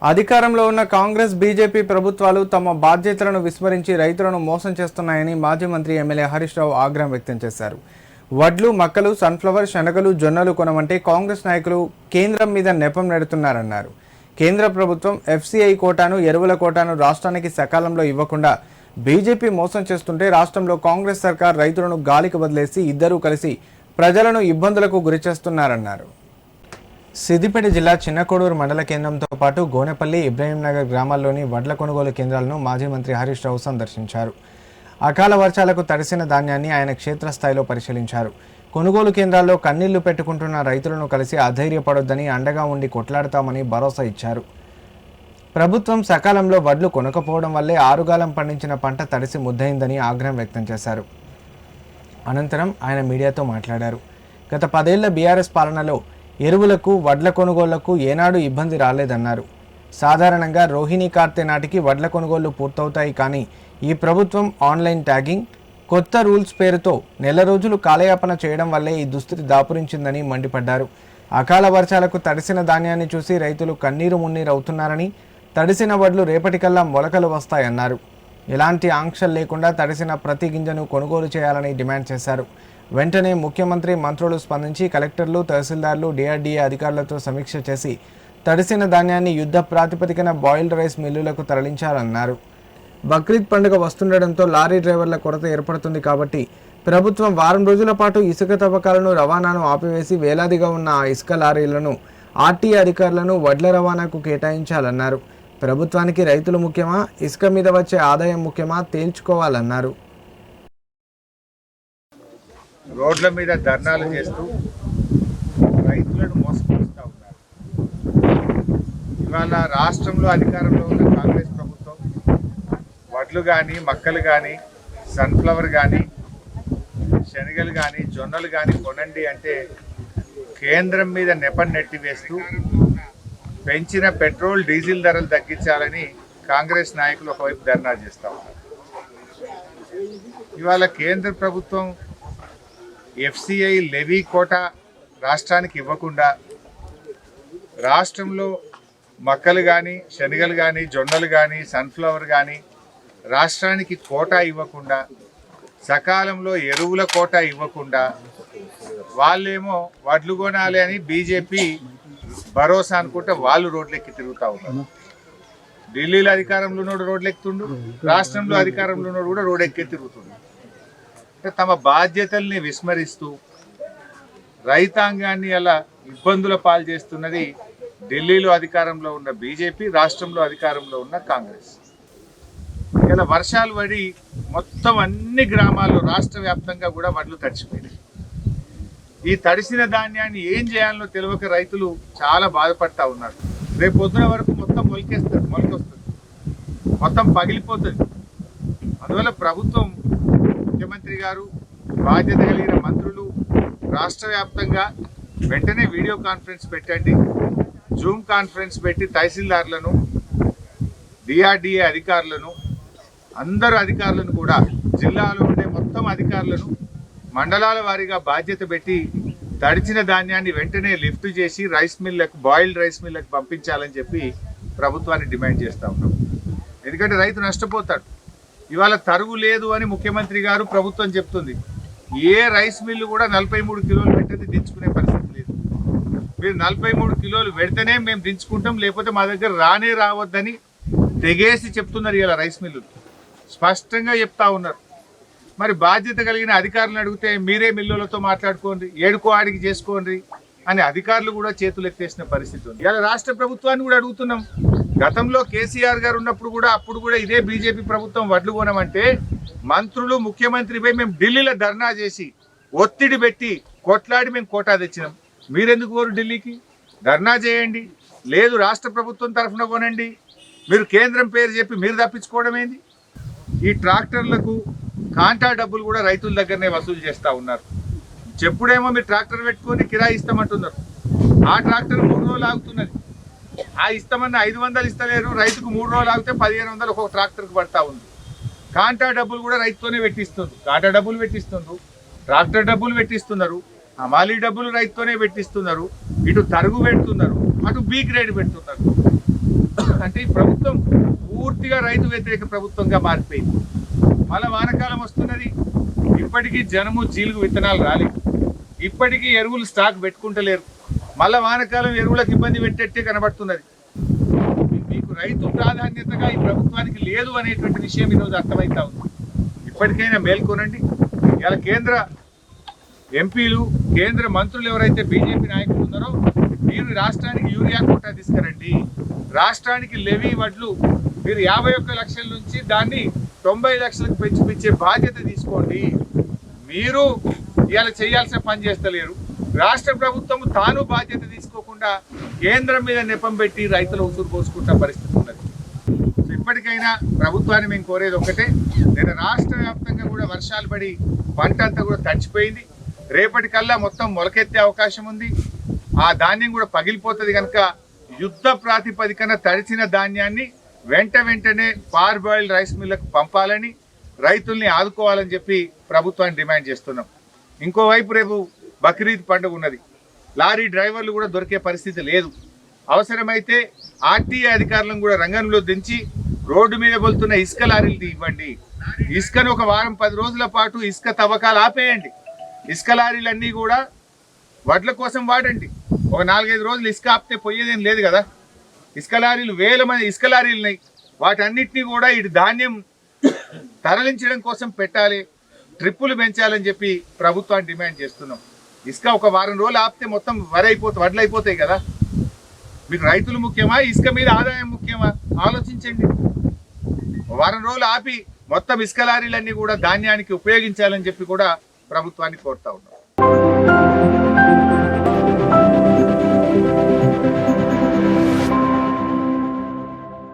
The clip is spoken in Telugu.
అధికారంలో ఉన్న కాంగ్రెస్ బీజేపీ ప్రభుత్వాలు తమ బాధ్యతలను విస్మరించి రైతులను మోసం చేస్తున్నాయని మాజీ మంత్రి ఎమ్మెల్యే హరీష్ రావు ఆగ్రహం వ్యక్తం చేశారు. వడ్లు, మక్కలు, సన్ఫ్లవర్, శనగలు, జొన్నలు కొనమంటే కాంగ్రెస్ నాయకులు కేంద్రం మీద నెపం నెడుతున్నారన్నారు. కేంద్ర ప్రభుత్వం ఎఫ్సీఐ కోటాను, ఎరువుల కోటాను రాష్ట్రానికి సకాలంలో ఇవ్వకుండా బీజేపీ మోసం చేస్తుంటే రాష్ట్రంలో కాంగ్రెస్ సర్కార్ రైతులను గాలికి వదిలేసి ఇద్దరూ కలిసి ప్రజలను ఇబ్బందులకు గురిచేస్తున్నారన్నారు. సిద్దిపేట జిల్లా చిన్నకోడూరు మండల కేంద్రంతో పాటు గోనెపల్లి, ఇబ్రహీంనగర్ గ్రామాల్లోని వడ్ల కొనుగోలు కేంద్రాలను మాజీ మంత్రి హరీష్ రావు సందర్శించారు. అకాల వర్షాలకు తడిసిన ధాన్యాన్ని ఆయన క్షేత్రస్థాయిలో పరిశీలించారు. కొనుగోలు కేంద్రాల్లో కన్నీళ్లు పెట్టుకుంటున్న రైతులను కలిసి అధైర్యపడొద్దని, అండగా ఉండి కొట్లాడతామని భరోసా ఇచ్చారు. ప్రభుత్వం సకాలంలో వడ్లు కొనకపోవడం వల్లే ఆరుగాలం పండించిన పంట తడిసి ముద్దయిందని ఆగ్రహం వ్యక్తం చేశారు. అనంతరం ఆయన మీడియాతో మాట్లాడారు. గత 10 ఏళ్ల బీఆర్ఎస్ పాలనలో ఎరువులకు, వడ్ల కొనుగోళ్లకు ఏనాడు ఇబ్బంది రాలేదన్నారు. సాధారణంగా రోహిణి కార్తె నాటికి వడ్ల కొనుగోళ్లు పూర్తవుతాయి. కానీ ఈ ప్రభుత్వం ఆన్లైన్ ట్యాగింగ్, కొత్త రూల్స్ పేరుతో నెల రోజులు కాలయాపన చేయడం వల్లే ఈ దుస్థితి దాపురించిందని మండిపడ్డారు. అకాల వర్షాలకు తడిసిన ధాన్యాన్ని చూసి రైతులు కన్నీరు మున్నీరు అవుతున్నారని, తడిసిన వడ్లు రేపటికల్లా మొలకలు వస్తాయన్నారు. ఎలాంటి ఆంక్షలు లేకుండా తడిసిన ప్రతి గింజను కొనుగోలు చేయాలని డిమాండ్ చేశారు. వెంటనే ముఖ్యమంత్రి, మంత్రులు స్పందించి కలెక్టర్లు, తహసీల్దార్లు, డిఆర్డీఏ అధికారులతో సమీక్ష చేసి తడిసిన ధాన్యాన్ని యుద్ధ ప్రాతిపదికన బాయిల్డ్ రైస్ మిల్లులకు తరలించాలన్నారు. బక్రీద్ పండుగ వస్తుండటంతో లారీ డ్రైవర్ల కొరత ఏర్పడుతుంది కాబట్టి ప్రభుత్వం వారం రోజుల పాటు ఇసుక తవ్వకాలను, రవాణాను ఆపివేసి వేలాదిగా ఉన్న ఆ ఇసుక లారీలను, ఆర్టీఏ అధికారులను వడ్ల రవాణాకు కేటాయించాలన్నారు. ప్రభుత్వానికి రైతులు ముఖ్యమా, ఇసుక మీద వచ్చే ఆదాయం ముఖ్యమా తేల్చుకోవాలన్నారు. రోడ్ల మీద ధర్నాలు చేస్తూ రైతులను మోసపరుస్తూ ఉన్నారు. ఇవాళ రాష్ట్రంలో అధికారంలో ఉన్న కాంగ్రెస్ ప్రభుత్వం వడ్లు కానీ, మక్కలు కానీ, సన్ఫ్లవర్ కానీ, శనగలు కానీ, జొన్నలు కానీ కొనండి అంటే కేంద్రం మీద నెపం నెట్టివేస్తూ పెంచిన పెట్రోల్, డీజిల్ ధరలు తగ్గించాలని కాంగ్రెస్ నాయకులు ఒకవైపు ధర్నా చేస్తూ ఉన్నారు. ఇవాళ కేంద్ర ప్రభుత్వం ఎఫ్సీఐ లెవీ కోటా రాష్ట్రానికి ఇవ్వకుండా, రాష్ట్రంలో మక్కలు కానీ, శనగలు కానీ, జొన్నలు కానీ, సన్ఫ్లవర్ కానీ రాష్ట్రానికి కోటా ఇవ్వకుండా, సకాలంలో ఎరువుల కోటా ఇవ్వకుండా, వాళ్ళేమో వడ్లు కొనాలి అని బీజేపీ భరోసా అనుకుంటే వాళ్ళు రోడ్లెక్కి తిరుగుతూ ఉన్నారు. ఢిల్లీలో అధికారంలో ఉన్నోడు రోడ్లెక్కుతుండు, రాష్ట్రంలో అధికారంలో ఉన్నోడు కూడా రోడ్ ఎక్కి తిరుగుతుండు. అంటే తమ బాధ్యతల్ని విస్మరిస్తూ రైతాంగాన్ని అలా ఇబ్బందుల పాలు చేస్తున్నది ఢిల్లీలో అధికారంలో ఉన్న బీజేపీ, రాష్ట్రంలో అధికారంలో ఉన్న కాంగ్రెస్. ఇలా వర్షాలు పడి మొత్తం అన్ని గ్రామాల్లో రాష్ట్ర వ్యాప్తంగా కూడా వడ్లు తడిచిపోయినాయి. ఈ తడిసిన ధాన్యాన్ని ఏం చేయాలో తెలియక రైతులు చాలా బాధపడతా ఉన్నారు. రేపు పొద్దున వరకు మొత్తం మొలకొస్తుంది, మొత్తం పగిలిపోతుంది. అందువల్ల ప్రభుత్వం, ముఖ్యమంత్రి గారు, బాధ్యత కలిగిన మంత్రులు రాష్ట్ర వ్యాప్తంగా వెంటనే వీడియో కాన్ఫరెన్స్ పెట్టండి, జూమ్ కాన్ఫరెన్స్ పెట్టి తహసీల్దార్లను, డిఆర్డీఏ అధికారులను, అందరు అధికారులను కూడా, జిల్లాలో ఉండే మొత్తం అధికారులను మండలాల వారీగా బాధ్యత పెట్టి తడిచిన ధాన్యాన్ని వెంటనే లిఫ్ట్ చేసి రైస్ మిల్లకు, బాయిల్డ్ రైస్ మిల్లకు పంపించాలని చెప్పి ప్రభుత్వాన్ని డిమాండ్ చేస్తూ ఉన్నాం. ఎందుకంటే రైతు నష్టపోతాడు. ఇవాళ తరుగు లేదు అని ముఖ్యమంత్రి గారు, ప్రభుత్వం చెప్తుంది. ఏ రైస్ మిల్లు కూడా 43 కిలోలు పెట్టేది దించుకునే పరిస్థితి లేదు. మీరు 43 కిలోలు పెడితేనే మేము దించుకుంటాం, లేకపోతే మా దగ్గర రానే రావద్దని తెగేసి చెప్తున్నారు. ఇలా రైస్ మిల్లులు స్పష్టంగా చెప్తా ఉన్నారు. మరి బాధ్యత కలిగిన అధికారులను అడిగితే మీరే మిల్లులతో మాట్లాడుకోండి, ఏడుకో ఆడికి చేసుకోండి అని అధికారులు కూడా చేతులు ఎత్తేసిన పరిస్థితి ఉంది. ఇలా రాష్ట్ర ప్రభుత్వాన్ని కూడా అడుగుతున్నాం. గతంలో కేసీఆర్ గారు ఉన్నప్పుడు కూడా, అప్పుడు కూడా ఇదే బీజేపీ ప్రభుత్వం వడ్లు కొనమంటే మంత్రులు, ముఖ్యమంత్రిపై మేము ఢిల్లీలో ధర్నా చేసి ఒత్తిడి పెట్టి కొట్లాడి మేము కోటా తెచ్చినాం. మీరెందుకు పోరు ఢిల్లీకి? ధర్నా చేయండి, లేదు రాష్ట్ర ప్రభుత్వం తరఫున కొనండి. మీరు కేంద్రం పేరు చెప్పి మీరు తప్పించుకోవడం ఏంది? ఈ ట్రాక్టర్లకు కాంటా డబ్బులు కూడా రైతుల దగ్గరనే వసూలు చేస్తూ ఉన్నారు. చెప్పుడేమో మీరు ట్రాక్టర్ పెట్టుకొని కిరాయి ఇస్తామంటున్నారు. ఆ ట్రాక్టర్ 3 రోజులు ఆగుతున్నది. ఆ ఇస్తామన్న 500 ఇస్తలేరు. రైతుకు 3 రోజులు ఆగితే 1500 ఒక్కొక్క ట్రాక్టర్కి పడతా ఉంది. కాంటా డబ్బులు కూడా రైతుతోనే పెట్టిస్తున్నారు. కాంటా డబ్బులు పెట్టిస్తున్నారు, ట్రాక్టర్ డబ్బులు పెట్టిస్తున్నారు, హమాలీ డబ్బులు రైతుతోనే పెట్టిస్తున్నారు. ఇటు తరుగు పెడుతున్నారు, అటు బీ గ్రేడ్ పెడుతున్నారు. అంటే ఈ ప్రభుత్వం పూర్తిగా రైతు వ్యతిరేక ప్రభుత్వంగా మారిపోయింది. మళ్ళా వానకాలం వస్తున్నది, ఇప్పటికీ జనము జీలుగు విత్తనాలు రాలేదు, ఇప్పటికీ ఎరువులు స్టాక్ పెట్టుకుంటలేరు, మళ్ళా వానకాలం ఎరువులకు ఇబ్బంది పెట్టేట్టే కనబడుతున్నది. మీకు రైతు ప్రాధాన్యతగా ఈ ప్రభుత్వానికి లేదు అనేటువంటి విషయం ఈరోజు అర్థమవుతా ఉంది. ఇప్పటికైనా మేల్కొనండి. ఇలా కేంద్ర ఎంపీలు, కేంద్ర మంత్రులు ఎవరైతే బీజేపీ నాయకులు ఉన్నారో మీరు రాష్ట్రానికి యూరియా కోటా తీసుకురండి. రాష్ట్రానికి లెవీ వడ్లు మీరు 51 లక్షల నుంచి దాన్ని 90 లక్షలకు పెంచిపించే బాధ్యత తీసుకోండి. మీరు ఇలా చేయాల్సిన పని చేస్తలేరు. రాష్ట్ర ప్రభుత్వం తాను బాధ్యత తీసుకోకుండా కేంద్రం మీద నెపం పెట్టి రైతులు ఉసురు పోసుకుంటున్న పరిస్థితి ఉన్నది. ఇప్పటికైనా ప్రభుత్వాన్ని మేము కోరేది ఒకటే, నేను రాష్ట్ర వ్యాప్తంగా కూడా వర్షాలు పడి పంట అంతా కూడా తడిచిపోయింది. రేపటికల్లా మొత్తం మొలకెత్తే అవకాశం ఉంది. ఆ ధాన్యం కూడా పగిలిపోతుంది కనుక యుద్ధ ప్రాతిపదికన తడిచిన ధాన్యాన్ని వెంటనే పార్బాయిల్డ్ రైస్ మిల్లకు పంపాలని, రైతుల్ని ఆదుకోవాలని చెప్పి ప్రభుత్వాన్ని డిమాండ్ చేస్తున్నాం. ఇంకోవైపు రేపు బక్రీద్ పండుగ ఉన్నది. లారీ డ్రైవర్లు కూడా దొరికే పరిస్థితి లేదు. అవసరమైతే ఆర్టీఏ అధికారులను కూడా రంగంలో దించి రోడ్డు మీద వెళ్తున్న ఇసుక లారీలు ఇవ్వండి. ఇసుకను ఒక వారం 10 రోజుల పాటు ఇసుక తవ్వకాలు ఆపేయండి. ఇసుక లారీలన్నీ కూడా వడ్ల కోసం వాడండి. ఒక 4-5 రోజులు ఇసుక ఆపితే పోయేదేం లేదు కదా. ఇసుక లారీలు వేల మంది ఇసుక లారీలు ఉన్నాయి. వాటన్నిటినీ కూడా ఇటు ధాన్యం తరలించడం కోసం పెట్టాలి, ట్రిప్పులు పెంచాలని చెప్పి ప్రభుత్వాన్ని డిమాండ్ చేస్తున్నాం. ఇసుక ఒక వారం రోజులు ఆపితే మొత్తం వడ్లు అయిపోతాయి కదా. మీకు రైతులు ముఖ్యమా, ఇసుక మీద ఆదాయం ముఖ్యమా? ఆలోచించండి. వారం రోజులు ఆపి మొత్తం ఇసుక లారీలన్నీ కూడా ధాన్యానికి ఉపయోగించాలని చెప్పి కూడా ప్రభుత్వాన్ని కోరుతా ఉన్నాం.